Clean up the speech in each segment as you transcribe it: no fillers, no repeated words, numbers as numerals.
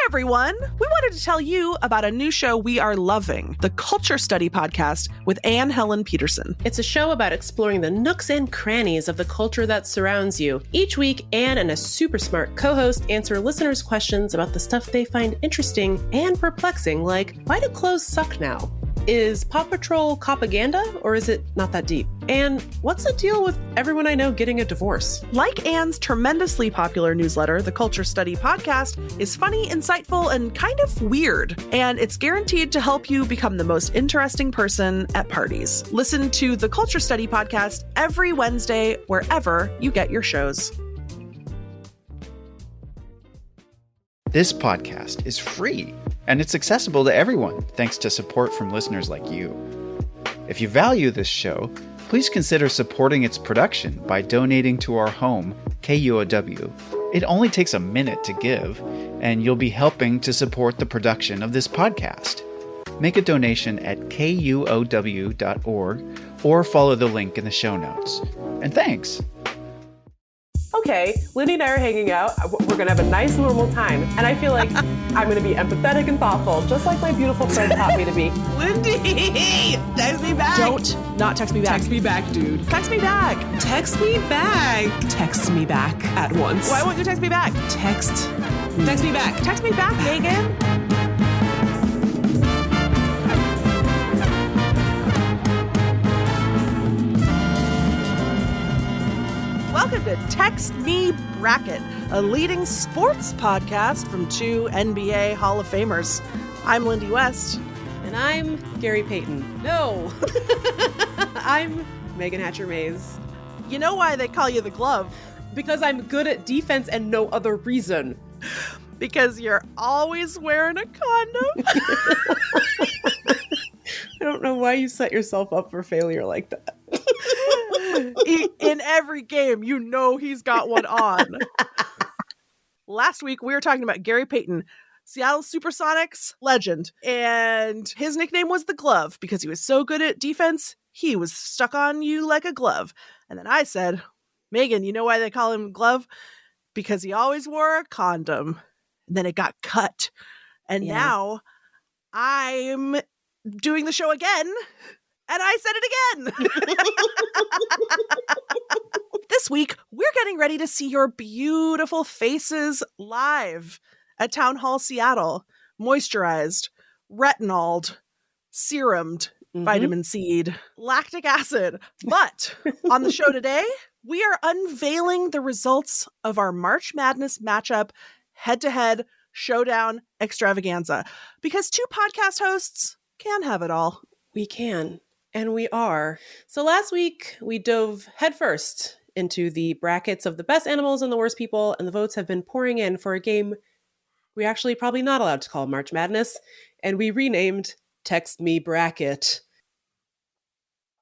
everyone. We wanted to tell you about a new show we are loving, the Culture Study Podcast with Anne Helen Peterson. It's a show about exploring the nooks and crannies of the culture that surrounds you. Each week, Anne and a super smart co-host answer listeners' questions about the stuff they find interesting and perplexing, like, why do clothes suck now? Is Paw Patrol propaganda, or is it not that deep? And what's the deal with everyone I know getting a divorce? Like Anne's tremendously popular newsletter, the Culture Study Podcast is funny, insightful, and kind of weird. And it's guaranteed to help you become the most interesting person at parties. Listen to the Culture Study Podcast every Wednesday, wherever you get your shows. This podcast is free, and it's accessible to everyone thanks to support from listeners like you. If you value this show, please consider supporting its production by donating to our home, KUOW. It only takes a minute to give, and you'll be helping to support the production of this podcast. Make a donation at KUOW.org or follow the link in the show notes. And thanks! Okay, Lindy and I are hanging out. We're going to have a nice, normal time. And I feel like I'm going to be empathetic and thoughtful, just like my beautiful friend taught me to be. Lindy, text me back. Don't not text me back. Text me back, dude. Text me back. Text me back. Text me back at once. Why won't you text me back? Text me back. Text me back, Megan. Welcome to Text Me Bracket, a leading sports podcast from two NBA Hall of Famers. I'm Lindy West. And I'm Gary Payton. No. I'm Megan Hatcher-Mays. You know why they call you the glove? Because I'm good at defense and no other reason. Because you're always wearing a condom. I don't know why you set yourself up for failure like that. In every game, you know he's got one on. Last week, we were talking about Gary Payton, Seattle Supersonics legend, and his nickname was the Glove because he was so good at defense, he was stuck on you like a glove. And then I said, Megan, you know why they call him Glove? Because he always wore a condom. And then it got cut. And now I'm doing the show again. And I said it again. This week, we're getting ready to see your beautiful faces live at Town Hall Seattle. Moisturized, retinoled, serumed, vitamin C'd, lactic acid. But on the show today, we are unveiling the results of our March Madness matchup head-to-head showdown extravaganza. Because two podcast hosts can have it all. We can. And we are. So last week, we dove headfirst into the brackets of the best animals and the worst people, and the votes have been pouring in for a game we're actually probably not allowed to call March Madness, and we renamed Text Me Bracket.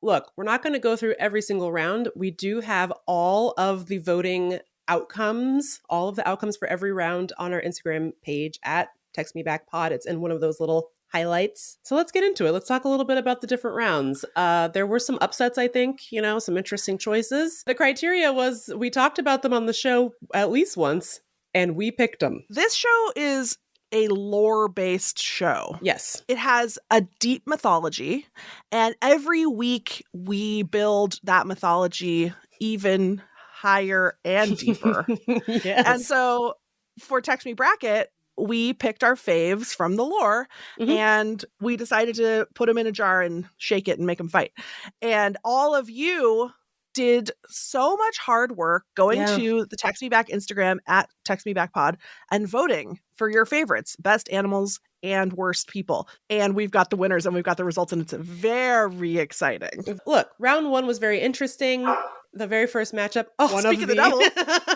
Look, we're not going to go through every single round. We do have all of the voting outcomes, all of the outcomes for every round on our Instagram page at Text Me Back Pod. It's in one of those little highlights. So let's get into it. Let's talk a little bit about the different rounds. There were some upsets, I think, some interesting choices. The criteria was we talked about them on the show at least once, and we picked them. This show is a lore-based show. Yes. It has a deep mythology, and every week we build that mythology even higher and deeper. Yes. And so for Text Me Bracket, we picked our faves from the lore, and we decided to put them in a jar and shake it and make them fight. And all of you did so much hard work going to the Text Me Back Instagram at Text Me Back Pod and voting for your favorites, best animals and worst people. And we've got the winners and we've got the results, and it's very exciting. Look, round one was very interesting. The very first matchup. Speaking of the devil.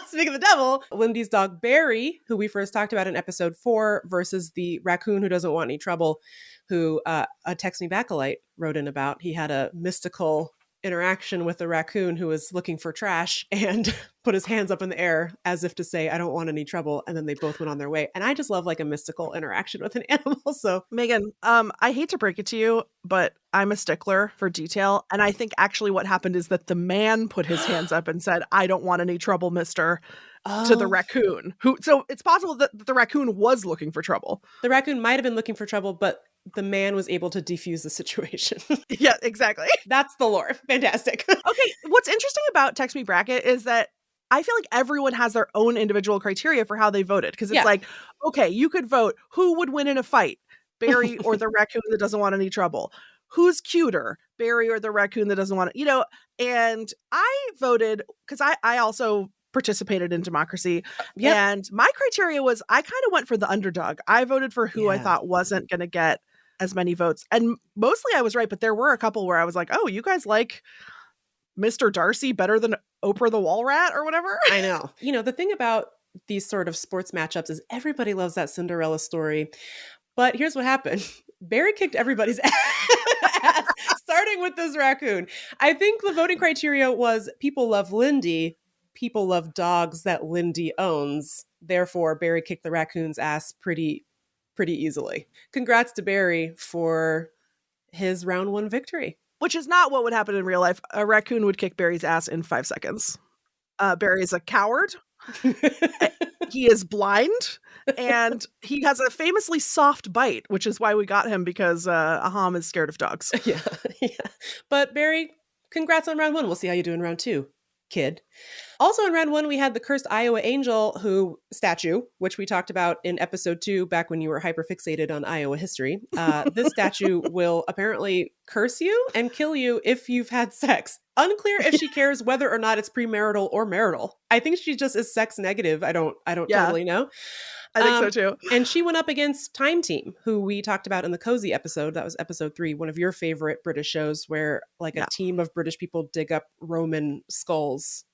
Speaking of the devil, Lindy's dog Barry, who we first talked about in episode 4, versus the raccoon who doesn't want any trouble, who a Text Me Back-alite wrote in about. He had a mystical interaction with the raccoon who was looking for trash and put his hands up in the air as if to say, I don't want any trouble. And then they both went on their way. And I just love like a mystical interaction with an animal. So Megan, I hate to break it to you, but I'm a stickler for detail. And I think actually what happened is that the man put his hands up and said, I don't want any trouble, mister. to the raccoon. So it's possible that the raccoon was looking for trouble. The raccoon might have been looking for trouble, but the man was able to defuse the situation. Yeah, exactly. That's the lore. Fantastic. Okay, what's interesting about Text Me Bracket is that I feel like everyone has their own individual criteria for how they voted. Because it's like, okay, you could vote who would win in a fight, Barry or the raccoon that doesn't want any trouble. Who's cuter, Barry or the raccoon that doesn't want to, and I voted because I also participated in democracy. Yep. And my criteria was I kind of went for the underdog. I voted for who I thought wasn't going to get as many votes. And mostly I was right, but there were a couple where I was like, oh, you guys like Mr. Darcy better than Oprah the Wall Rat or whatever. I know. The thing about these sort of sports matchups is everybody loves that Cinderella story. But here's what happened. Barry kicked everybody's ass, starting with this raccoon. I think the voting criteria was people love Lindy, people love dogs that Lindy owns. Therefore, Barry kicked the raccoon's ass pretty easily. Congrats to Barry for his round 1 victory. Which is not what would happen in real life. A raccoon would kick Barry's ass in 5 seconds. Barry is a coward. He is blind. And he has a famously soft bite, which is why we got him, because Aham is scared of dogs. Yeah. But Barry, congrats on round 1. We'll see how you do in round 2. Kid. Also in round 1, we had the cursed Iowa angel statue, which we talked about in episode 2 back when you were hyperfixated on Iowa history. This statue will apparently curse you and kill you if you've had sex. Unclear if she cares whether or not it's premarital or marital. I think she just is sex negative. I don't totally know. I think so too. And she went up against Time Team, who we talked about in the Cozy episode. That was episode 3, one of your favorite British shows where like a team of British people dig up Roman skulls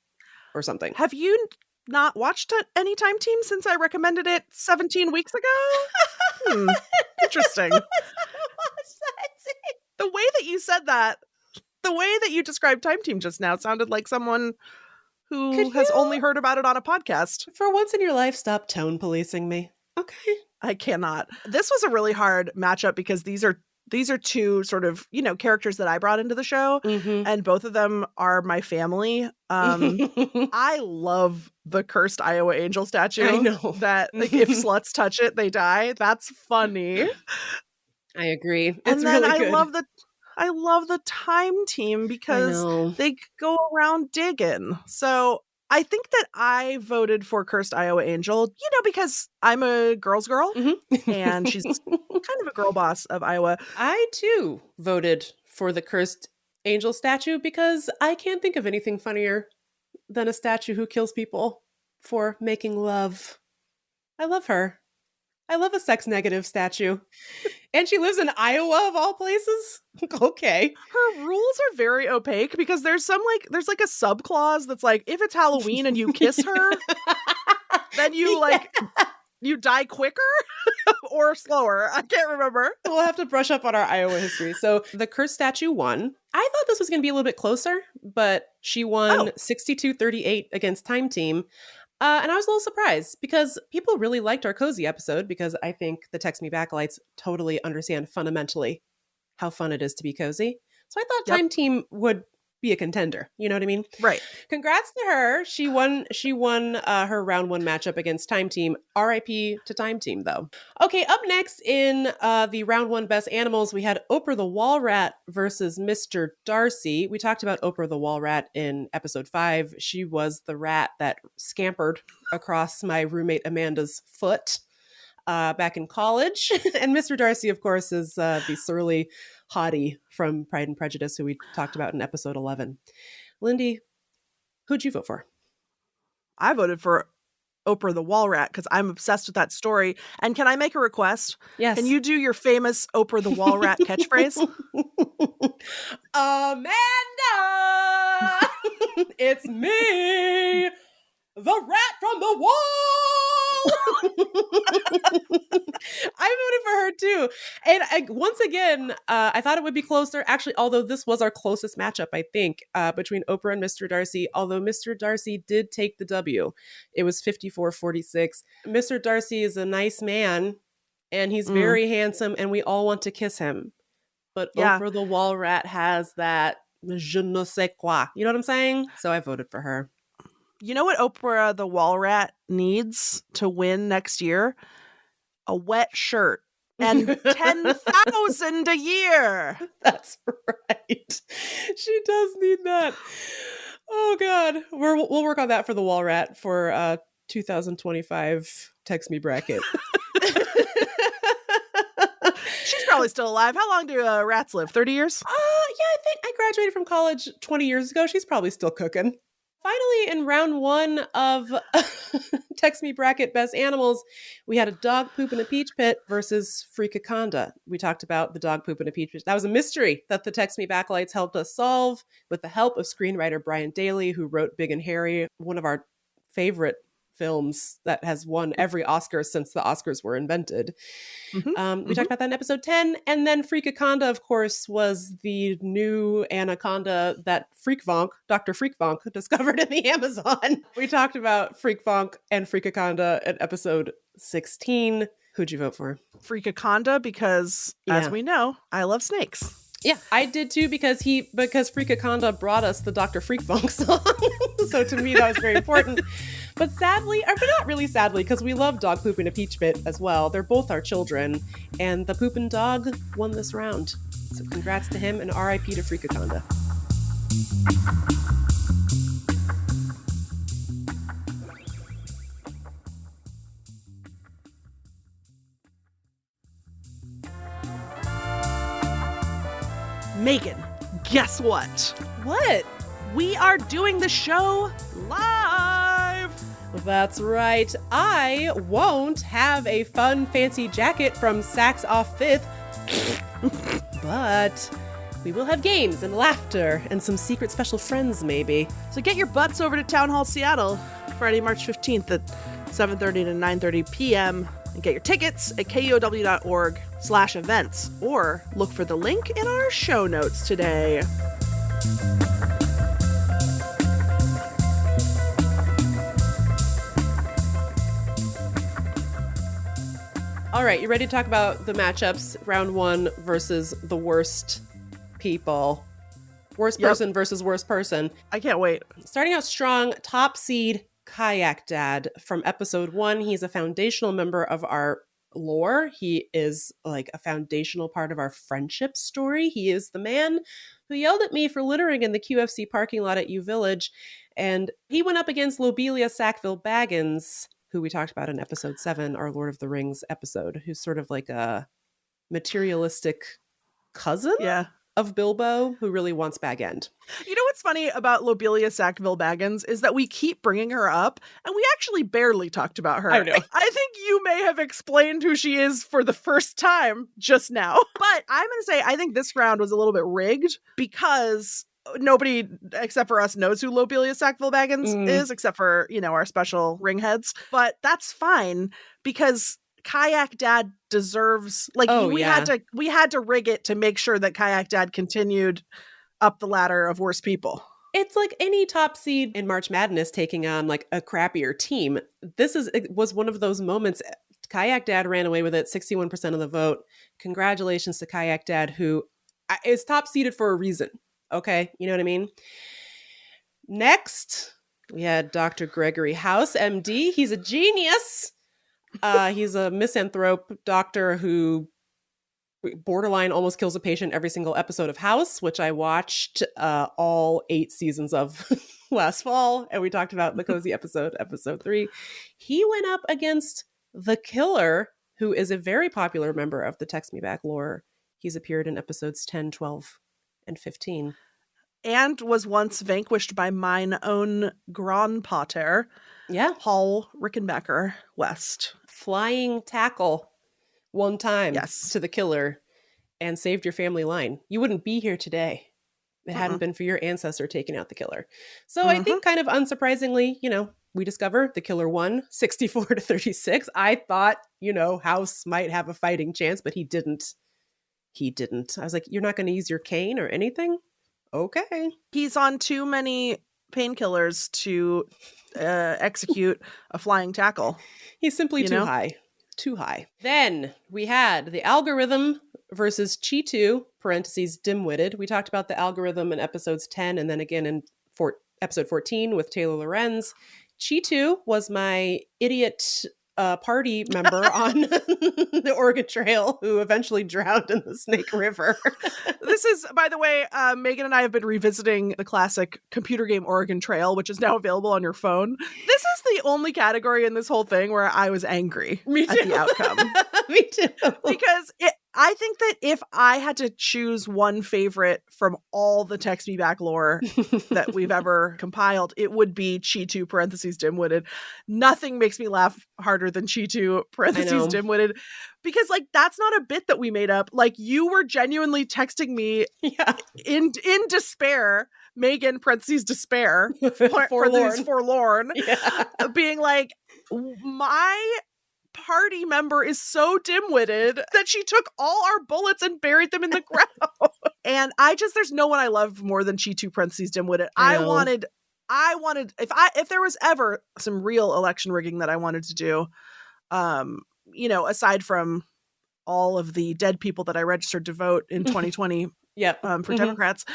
or something. Have you not watched any Time Team since I recommended it 17 weeks ago? Interesting. The way that you said that, the way that you described Time Team just now sounded like someone who has only heard about it on a podcast. For once in your life, stop tone policing me. Okay. I cannot. This was a really hard matchup because these are two sort of, characters that I brought into the show, and both of them are my family. I love the cursed Iowa angel statue. I know. That if sluts touch it, they die. That's funny. I agree. It's and then really good. I love the Time Team because they go around digging. So I think that I voted for Cursed Iowa Angel, because I'm a girl's girl and she's kind of a girl boss of Iowa. I too voted for the Cursed Angel statue because I can't think of anything funnier than a statue who kills people for making love. I love her. I love a sex negative statue. And she lives in Iowa of all places. Okay. Her rules are very opaque because there's like a sub clause that's like, if it's Halloween and you kiss her, then you you die quicker or slower. I can't remember. We'll have to brush up on our Iowa history. So the cursed statue won. I thought this was going to be a little bit closer, but she won 62-38 against Time Team. And I was a little surprised because people really liked our Cozy episode because I think the Text Me Backlights totally understand fundamentally how fun it is to be cozy. So I thought Time Team would be a contender. You know what I mean? Right. Congrats to her. She won her round 1 matchup against Time Team. RIP to Time Team, though. Okay, up next in the round 1 best animals, we had Oprah the Wall Rat versus Mr. Darcy. We talked about Oprah the Wall Rat in episode 5. She was the rat that scampered across my roommate Amanda's foot back in college. And Mr. Darcy, of course, is the surly hottie from Pride and Prejudice, who we talked about in episode 11. Lindy, who'd you vote for? I voted for Oprah the Wall Rat because I'm obsessed with that story. And can I make a request? Yes. Can you do your famous Oprah the Wall Rat catchphrase? Amanda! It's me! The rat from the wall! I voted for her too. And once again, I thought it would be closer. Actually, although this was our closest matchup, I think, between Oprah and Mr. Darcy. Although Mr. Darcy did take the W. It was 54-46. Mr. Darcy is a nice man, and he's very handsome, and we all want to kiss him. But Oprah the Wall Rat has that je ne sais quoi. You know what I'm saying? So I voted for her. You know what Oprah the Wall Rat needs to win next year? A wet shirt and 10,000 a year. That's right. She does need that. Oh God, we'll work on that for the Wall Rat for 2025 Text Me bracket. She's probably still alive. How long do rats live? 30 years? Yeah, I think I graduated from college 20 years ago. She's probably still cooking. Finally, in round one of Text Me Bracket Best Animals, we had a dog poop in a peach pit versus Freakaconda. We talked about the dog poop in a peach pit. That was a mystery that the Text Me Backlights helped us solve with the help of screenwriter Brian Daley, who wrote Big and Hairy, one of our favorite films that has won every Oscar since the Oscars were invented. We talked about that in episode 10. And then Freakaconda, of course, was the new anaconda that Dr. Freakvonk discovered in the Amazon. We talked about Freakvonk and Freakaconda in episode 16. Who'd you vote for? Freakaconda, because as we know, I love snakes. Yeah, I did too, because Freakaconda brought us the Dr. Freakvonk song. So to me, that was very important. But sadly, or not really sadly, because we love dog poop in a peach pit as well. They're both our children. And the poopin' dog won this round. So congrats to him and RIP to Freakaconda. Megan, guess what? What? We are doing the show live. That's right. I won't have a fun, fancy jacket from Saks Off Fifth, but we will have games and laughter and some secret special friends, maybe. So get your butts over to Town Hall Seattle, Friday, March 15th at 7:30 to 9:30 p.m. and get your tickets at KUOW.org/events, or look for the link in our show notes today. All right, you ready to talk about the matchups? Round one versus the worst people. Worst person versus worst person. I can't wait. Starting out strong, top seed Kayak Dad from episode 1. He's a foundational member of our lore. He is like a foundational part of our friendship story. He is the man who yelled at me for littering in the QFC parking lot at U Village. And he went up against Lobelia Sackville Baggins, who we talked about in episode 7, our Lord of the Rings episode, who's sort of like a materialistic cousin of Bilbo who really wants Bag End. You know what's funny about Lobelia Sackville Baggins is that we keep bringing her up, and we actually barely talked about her. I know. I think you may have explained who she is for the first time just now. But I'm going to say I think this round was a little bit rigged because nobody except for us knows who Lobelia Sackville Baggins is, except for, our special ring heads. But that's fine because Kayak Dad deserves, we had to rig it to make sure that Kayak Dad continued up the ladder of worst people. It's like any top seed in March Madness taking on like a crappier team. It was one of those moments. Kayak Dad ran away with it, 61% of the vote. Congratulations to Kayak Dad, who is top seeded for a reason. Okay, you know what I mean? Next, we had Dr. Gregory House, MD. He's a genius. He's a misanthrope doctor who borderline almost kills a patient every single episode of House, which I watched all 8 seasons of last fall. And we talked about the cozy episode 3. He went up against the killer, who is a very popular member of the Text Me Back lore. He's appeared in episodes 10, 12, and 15. And was once vanquished by mine own grandpater, Paul Rickenbacker West. Flying tackle one time to the killer and saved your family line. You wouldn't be here today if it hadn't been for your ancestor taking out the killer. So I think kind of unsurprisingly, we discover the killer won 64-36. I thought, House might have a fighting chance, but he didn't. I was like, you're not going to use your cane or anything? Okay. He's on too many painkillers to execute a flying tackle. He's simply too high. Too high. Then we had the algorithm versus Cheetu, parentheses, dim-witted. We talked about the algorithm in episodes 10 and then again in episode 14 with Taylor Lorenz. Chitu was my idiot party member on the Oregon Trail who eventually drowned in the Snake River. This is, by the way, Megan and I have been revisiting the classic computer game Oregon Trail, which is now available on your phone. This is the only category in this whole thing where I was angry Me too. at the outcome. Me too. Because I think that if I had to choose one favorite from all the Text Me Back lore that we've ever compiled, it would be Chitu parentheses dimwitted. Nothing makes me laugh harder than Chitu parentheses dimwitted. Because like that's not a bit that we made up. Like you were genuinely texting me in despair, Megan parentheses despair, parentheses forlorn, being like, my party member is so dim-witted that she took all our bullets and buried them in the ground. And there's no one I love more than Chitu parentheses dim-witted. I wanted if there was ever some real election rigging that I wanted to do, aside from all of the dead people that I registered to vote in 2020 for Democrats,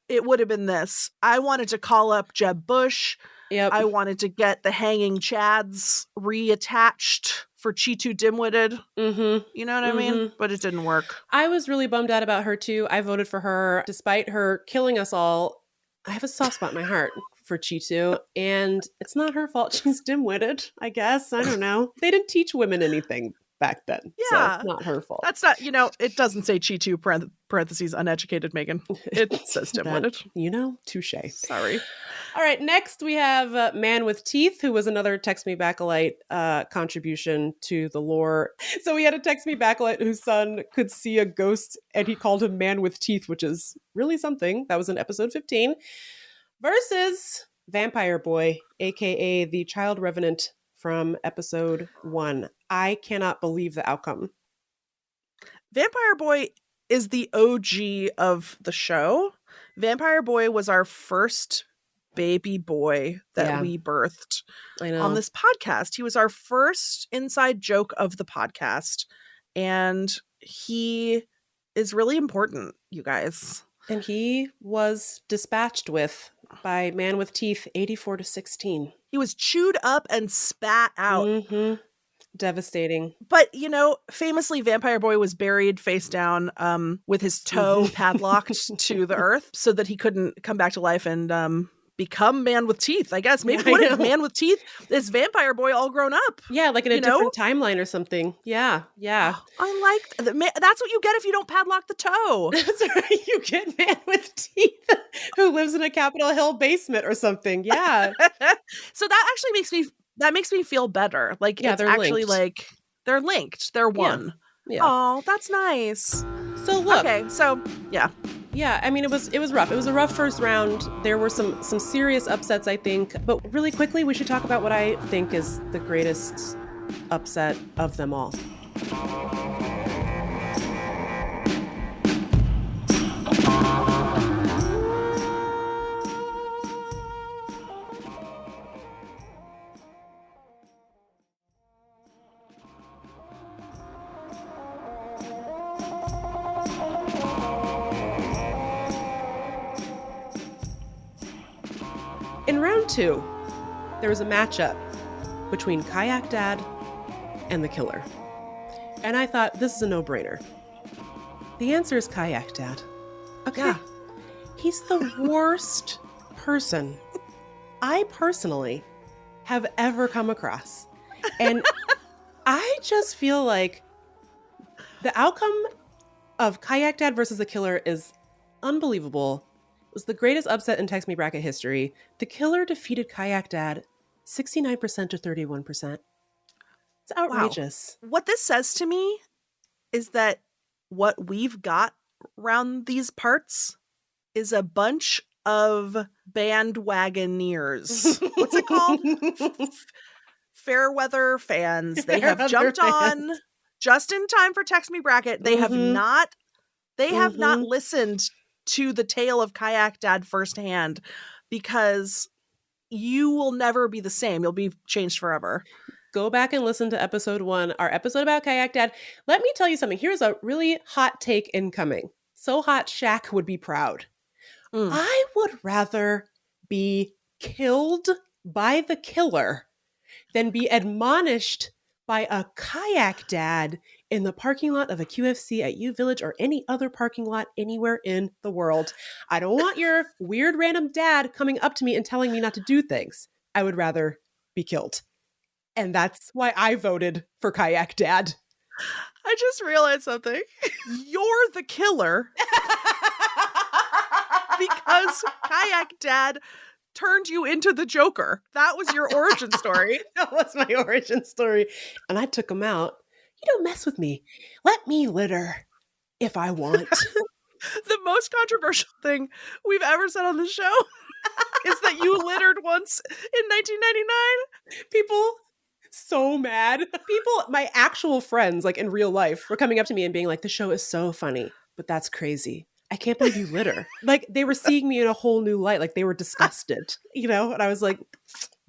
it would have been this. I wanted to call up Jeb Bush. I wanted to get the hanging Chads reattached for Chitu dimwitted. You know what I mean? But it didn't work. I was really bummed out about her too. I voted for her despite her killing us all. I have a soft spot in my heart for Chitu, and it's not her fault. She's dim-witted, I guess. I don't know. They didn't teach women anything back then. So it's not her fault. That's not, it doesn't say Chitu parentheses uneducated, Megan. It says dim-witted. Touche. Sorry. All right, next we have Man with Teeth, who was another Text Me Back-alite contribution to the lore. So we had a Text Me Back-alite whose son could see a ghost, and he called him Man with Teeth, which is really something. That was in episode 15. Versus Vampire Boy, a.k.a. the Child Revenant from episode 1. I cannot believe the outcome. Vampire Boy is the OG of the show. Vampire Boy was our first baby boy that we birthed on this podcast. He was our first inside joke of the podcast, and he is really important, you guys. And he was dispatched with by Man with Teeth 84-16. He was chewed up and spat out. Devastating. But, famously, Vampire Boy was buried face down with his toe padlocked to the earth so that he couldn't come back to life and become Man with Teeth, I guess. Maybe what if Man with Teeth is Vampire Boy all grown up? Yeah, like in a different timeline or something. Yeah. I like that's what you get if you don't padlock the toe. That's right. You get Man with Teeth who lives in a Capitol Hill basement or something. Yeah. So that actually makes me feel better. Like it's actually linked. Like they're linked. They're one. Yeah. Oh, that's nice. So look. Okay, so yeah. Yeah, I mean, it was rough. It was a rough first round. There were some serious upsets, I think. But really quickly, we should talk about what I think is the greatest upset of them all. In round 2, there was a matchup between Kayak Dad and the killer. And I thought, this is a no-brainer. The answer is Kayak Dad. Okay. Yeah. He's the worst person I personally have ever come across. And I just feel like the outcome of Kayak Dad versus the killer is unbelievable. It was the greatest upset in Text Me Bracket history. The killer defeated Kayak Dad 69% to 31%. It's outrageous. Wow. What this says to me is that what we've got around these parts is a bunch of bandwagoneers. What's it called? Fairweather fans. They have jumped on just in time for Text Me Bracket. They have not listened to the tale of Kayak Dad firsthand, because you will never be the same. You'll be changed forever. Go back and listen to episode 1, our episode about Kayak Dad. Let me tell you something. Here's a really hot take incoming. So hot, Shaq would be proud. I would rather be killed by the killer than be admonished by a Kayak Dad in the parking lot of a QFC at U Village or any other parking lot anywhere in the world. I don't want your weird random dad coming up to me and telling me not to do things. I would rather be killed. And that's why I voted for Kayak Dad. I just realized something. You're the killer because Kayak Dad turned you into the Joker. That was your origin story. That was my origin story. And I took him out. You don't mess with me. Let me litter if I want. The most controversial thing we've ever said on the show is that you littered once in 1999. People so mad. People, my actual friends, like in real life, were coming up to me and being like, the show is so funny, but that's crazy. I can't believe you litter. Like they were seeing me in a whole new light. Like they were disgusted, you know? And I was like,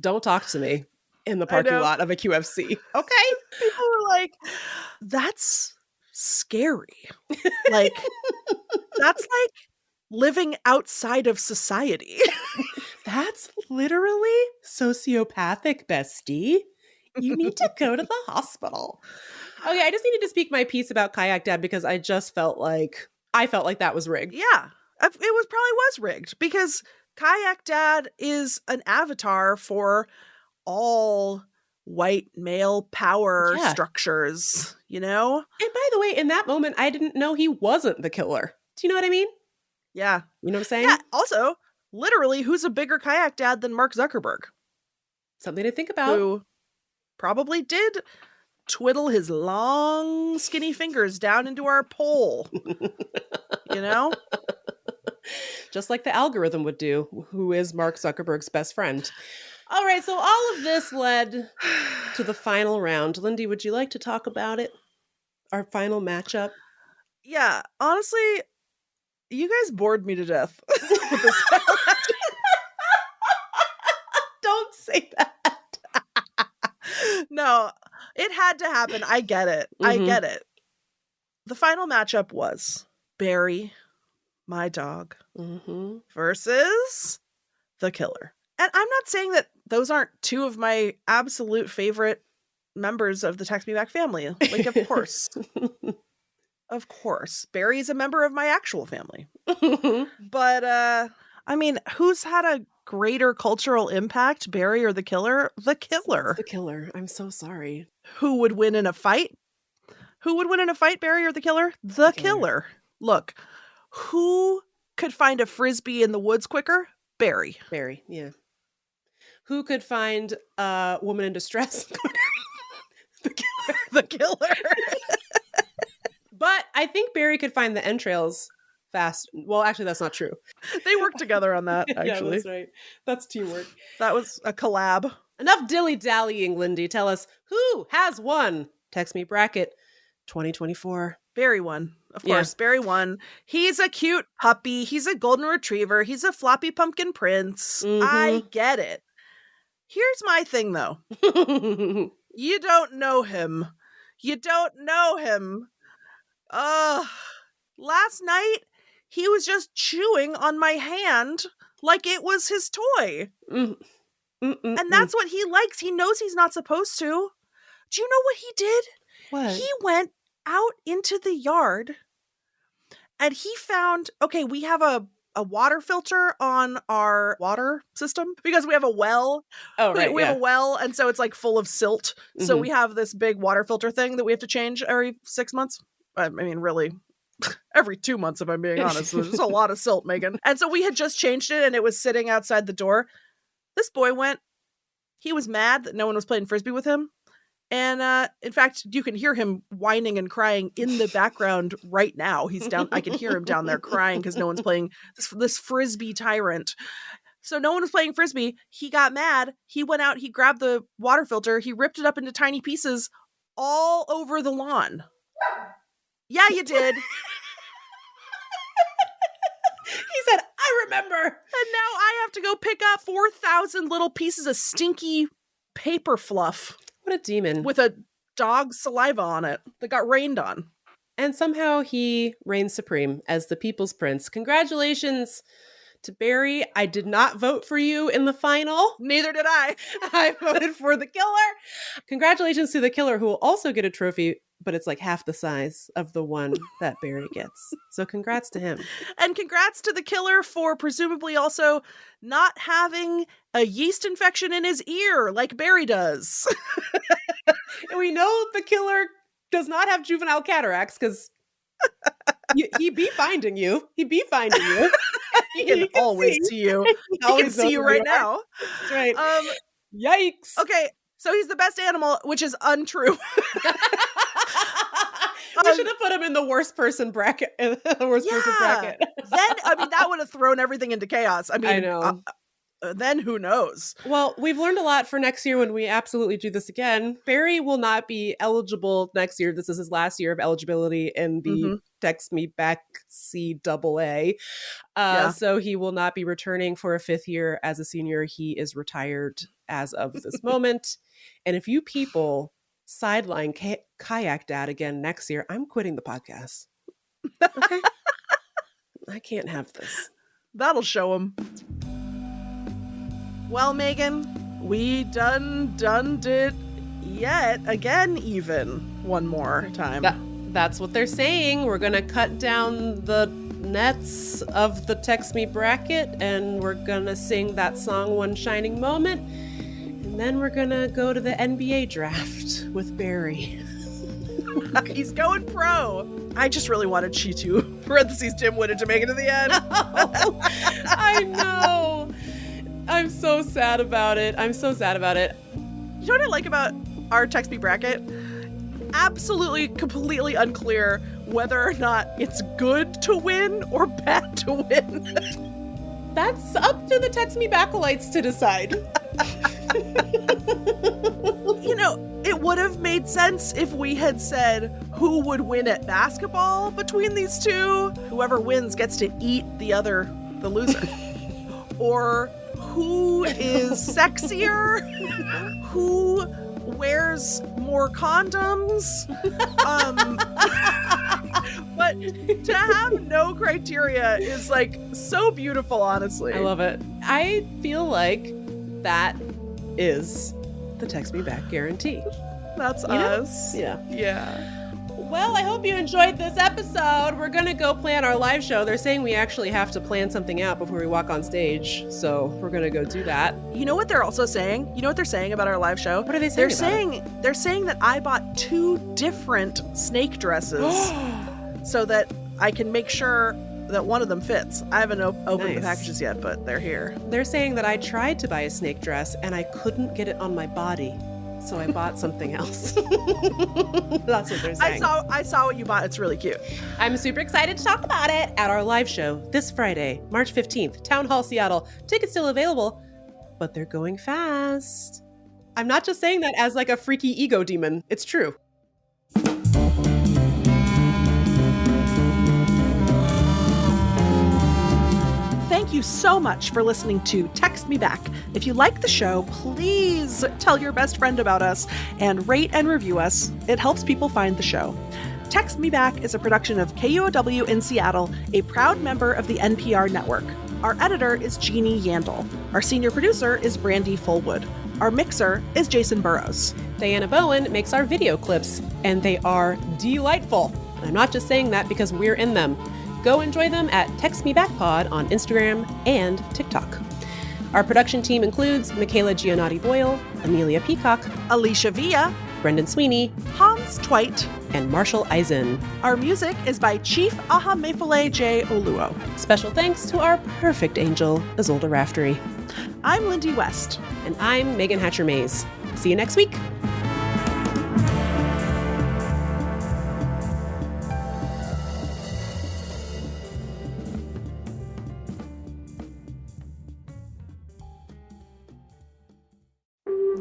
don't talk to me in the parking lot of a QFC. Okay. People were like, that's scary. Like, that's like living outside of society. That's literally sociopathic, bestie. You need to go to the hospital. Okay, I just needed to speak my piece about Kayak Dad because I just felt like that was rigged. Yeah, it probably was rigged because Kayak Dad is an avatar for all white male power structures, you know? And by the way, in that moment, I didn't know he wasn't the killer. Do you know what I mean? Yeah. You know what I'm saying? Yeah. Also, literally, who's a bigger Kayak Dad than Mark Zuckerberg? Something to think about. Who probably did twiddle his long, skinny fingers down into our poll. You know? Just like the algorithm would do, who is Mark Zuckerberg's best friend. All right, so all of this led to the final round. Lindy, would you like to talk about it? Our final matchup? Yeah, honestly, you guys bored me to death with this. Don't say that. No, it had to happen. I get it. Mm-hmm. I get it. The final matchup was Barry, my dog, versus the killer. And I'm not saying that those aren't two of my absolute favorite members of the Text Me Back family. Like, of course. Of course. Barry is a member of my actual family. But, I mean, who's had a greater cultural impact, Barry or the killer? The killer. It's the killer. I'm so sorry. Who would win in a fight? Who would win in a fight, Barry or the killer? The killer. Look, who could find a Frisbee in the woods quicker? Barry. Barry, yeah. Who could find a woman in distress? The killer. The killer. But I think Barry could find the entrails fast. Well, actually, that's not true. They worked together on that, actually. Yeah, that's right. That's teamwork. That was a collab. Enough dilly-dallying, Lindy. Tell us, who has won? Text me bracket 2024. Barry won. Of course, Barry won. He's a cute puppy. He's a golden retriever. He's a floppy pumpkin prince. I get it. Here's my thing, though. You don't know him. You don't know him. Last night, he was just chewing on my hand like it was his toy. And that's what he likes. He knows he's not supposed to. Do you know what he did? What? He went out into the yard and he found, okay, we have a water filter on our water system because we have a well. Oh, right. We have a well, and so it's like full of silt. So we have this big water filter thing that we have to change every 6 months. I mean, really, every 2 months, if I'm being honest. There's a lot of silt, Megan. And so we had just changed it, and it was sitting outside the door. This boy went. He was mad that no one was playing Frisbee with him. And in fact, you can hear him whining and crying in the background right now. He's down. I can hear him down there crying because no one's playing this Frisbee tyrant. So no one was playing Frisbee. He got mad. He went out. He grabbed the water filter. He ripped it up into tiny pieces all over the lawn. Yeah, you did. He said, I remember. And now I have to go pick up 4,000 little pieces of stinky paper fluff. What a demon. With a dog's saliva on it that got rained on. And somehow he reigns supreme as the people's prince. Congratulations to Barry. I did not vote for you in the final. Neither did I. I voted for the killer. Congratulations to the killer, who will also get a trophy, but it's like half the size of the one that Barry gets. So congrats to him. And congrats to the killer for presumably also not having a yeast infection in his ear like Barry does. And we know the killer does not have juvenile cataracts because he be finding you. He be finding you. He can always see you. He can see you right now. That's right. Yikes. Okay, so he's the best animal, which is untrue. We should have put him in the worst person bracket. Person bracket. Then, that would have thrown everything into chaos. I know. Then who knows? Well, we've learned a lot for next year when we absolutely do this again. Barry will not be eligible next year. This is his last year of eligibility in the Text Me Back CAA. So he will not be returning for a 5th year as a senior. He is retired as of this moment. And if you people sideline Kayak Dad again next year, I'm quitting the podcast. Okay? I can't have this. That'll show him. Well, Meagan, we done it yet again, even one more time. That's what they're saying. We're going to cut down the nets of the Text Me bracket, and we're going to sing that song, One Shining Moment. And then we're going to go to the NBA draft with Barry. He's going pro. I just really wanted Chitu, parentheses Tim Winnet, to make it to the end. I know. I'm so sad about it. You know what I like about our Text Me bracket? Absolutely, completely unclear whether or not it's good to win or bad to win. That's up to the Text Me Backalites to decide. It would have made sense if we had said who would win at basketball between these two. Whoever wins gets to eat the loser. Or who is sexier? Who wears more condoms? But to have no criteria is so beautiful, honestly. I love it. I feel like that is the Text Me Back guarantee. That's us. Yeah. Well, I hope you enjoyed this episode. We're going to go plan our live show. They're saying we actually have to plan something out before we walk on stage. So we're going to go do that. You know what they're also saying? You know what they're saying about our live show? What are they saying? They're saying that I bought 2 different snake dresses so that I can make sure that one of them fits. I haven't opened the packages yet, but they're here. They're saying that I tried to buy a snake dress and I couldn't get it on my body. So I bought something else. That's what they're saying. I saw what you bought. It's really cute. I'm super excited to talk about it at our live show this Friday, March 15th, Town Hall, Seattle. Tickets still available, but they're going fast. I'm not just saying that as a freaky ego demon. It's true. Thank you so much for listening to Text Me Back. If you like the show, please tell your best friend about us and rate and review us. It helps people find the show. Text Me Back is a production of KUOW in Seattle, a proud member of the NPR Network. Our editor is Jeannie Yandel. Our senior producer is Brandi Fullwood. Our mixer is Jason Burrows. Diana Bowen makes our video clips, and they are delightful. I'm not just saying that because we're in them. Go enjoy them at Text Me Back Pod on Instagram and TikTok. Our production team includes Michaela Giannotti-Boyle, Amelia Peacock, Alicia Villa, Brendan Sweeney, Hans Twite, and Marshall Eisen. Our music is by Chief Ahamefule J. Oluo. Special thanks to our perfect angel, Isolde Raftery. I'm Lindy West. And I'm Meagan Hatcher-Mays. See you next week.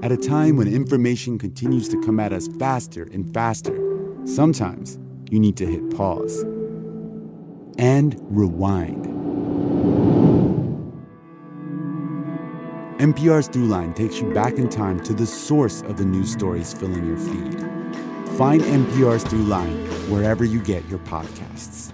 At a time when information continues to come at us faster and faster, sometimes you need to hit pause and rewind. NPR's Throughline takes you back in time to the source of the news stories filling your feed. Find NPR's Throughline wherever you get your podcasts.